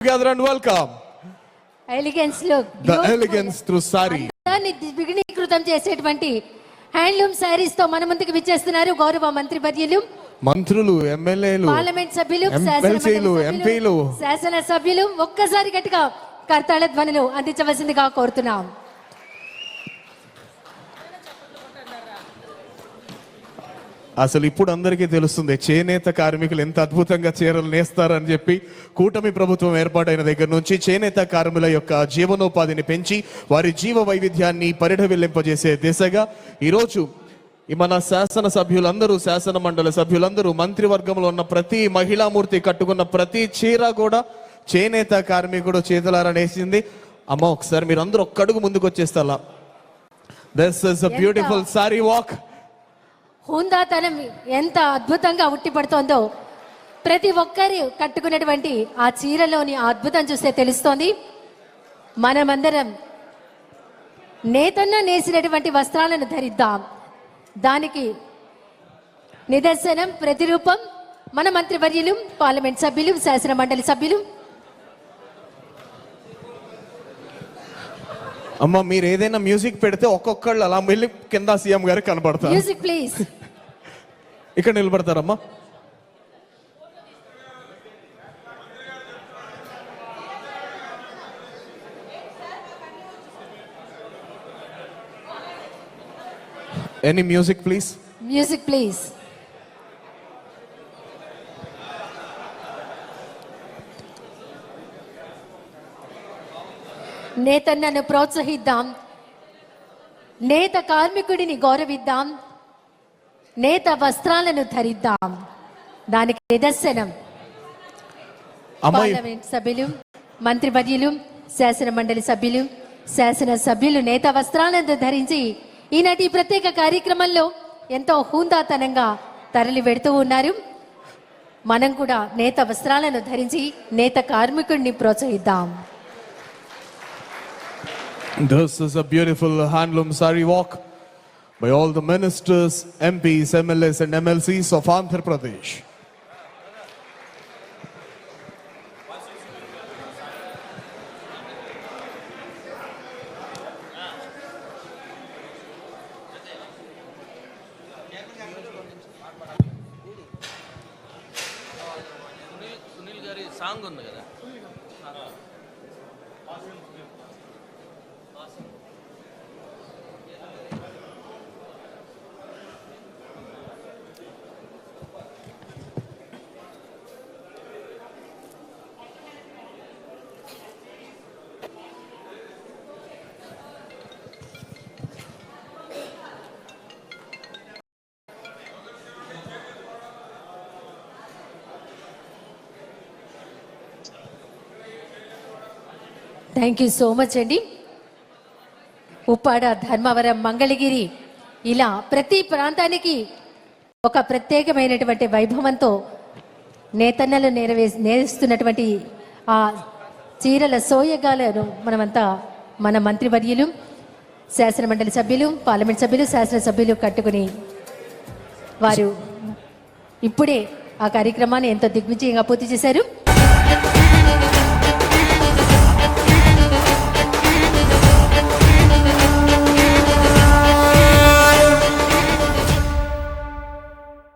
Together and welcome. Elegance look. The elegance through sari. దాన్ని ద్విగుణీకృతం చేసేటువంటి handloom saris తో మన ముందుకు విచ్చేస్తున్నారు గౌరవ మంత్రి వర్యులు, మంత్రులు, ఎమ్మెల్యేలు, పార్లమెంట్ సభ్యులు, ఎంపీలు, శాసన సభ్యులు ఒక్కసారి గట్టిగా కర్తాళ ధ్వనులు అందించవలసిందిగా కోరుతున్నాం. అసలు ఇప్పుడు అందరికీ తెలుస్తుంది చేనేత కార్మికులు ఎంత అద్భుతంగా చీరలు నేస్తారని చెప్పి. కూటమి ప్రభుత్వం ఏర్పాటైన దగ్గర నుంచి చేనేత కార్మికుల యొక్క జీవనోపాధిని పెంచి వారి జీవ వైవిధ్యాన్ని పరిఢవిల్లింపజేసే దిశగా ఈరోజు మన శాసన సభ్యులందరూ, శాసన మండలి సభ్యులందరూ, మంత్రివర్గంలో ఉన్న ప్రతి మహిళామూర్తి కట్టుకున్న ప్రతి చీర కూడా చేనేత కార్మికుడు చేతులారా నేసింది. అమ్మ ఒకసారి మీరు అందరూ ఒక్కడుగు ముందుకు వచ్చేస్తా. This is a beautiful sari walk. హుందాతనం ఎంత అద్భుతంగా ఉట్టిపడుతోందో ప్రతి ఒక్కరు కట్టుకున్నటువంటి ఆ చీరలోని అద్భుతం చూస్తే తెలుస్తోంది. మనమందరం నేతన్న నేసినటువంటి వస్త్రాలను ధరిద్దాం. దానికి నిదర్శనం, ప్రతిరూపం మన మంత్రివర్యులు, పార్లమెంట్ సభ్యులు, శాసన మండలి సభ్యులు. అమ్మ మీరు ఏదైనా మ్యూజిక్ పెడితే ఒక్కొక్కళ్ళు అలా వెళ్ళి కింద సీఎం గారికి కనబడతారు. Music please. ఇక్కడ నిలబడతారమ్మా. Any music please. Music please. నేతన్నను ప్రోత్సహిద్దాం, నేత కార్మికుడిని గౌరవిద్దాం, నేత వస్త్రాలను ధరిద్దాం. దానికి నిదర్శనం పార్లమెంట్ సభ్యులు, మంత్రివర్యులు, శాసన మండలి సభ్యులు, శాసన సభ్యులు నేత వస్త్రాలను ధరించి ఈనాటి ప్రత్యేక కార్యక్రమంలో ఎంతో హుందాతనంగా తరలి వెడుతూ ఉన్నారు. మనం కూడా నేత వస్త్రాలను ధరించి నేత కార్మికుడిని ప్రోత్సహిద్దాం. This is a beautiful handloom sari walk by all the ministers, MPs, MLAs and MLCs of Andhra Pradesh. Sunil గారి సాంగ్ ఉంది కదా. థ్యాంక్ యూ సో మచ్ అండి. ఉప్పాడ, ధర్మవరం, మంగళగిరి ఇలా ప్రతి ప్రాంతానికి ఒక ప్రత్యేకమైనటువంటి వైభవంతో నేతన్నలు నేరుస్తున్నటువంటి ఆ చీరల సోయగాలను మనమంతా మన మంత్రివర్యులు, శాసన మండలి సభ్యులు, పార్లమెంట్ సభ్యులు, శాసనసభ్యులు కట్టుకుని వారు ఇప్పుడే ఆ కార్యక్రమాన్ని ఎంతో దిగ్విజయంగా పూర్తి చేశారు.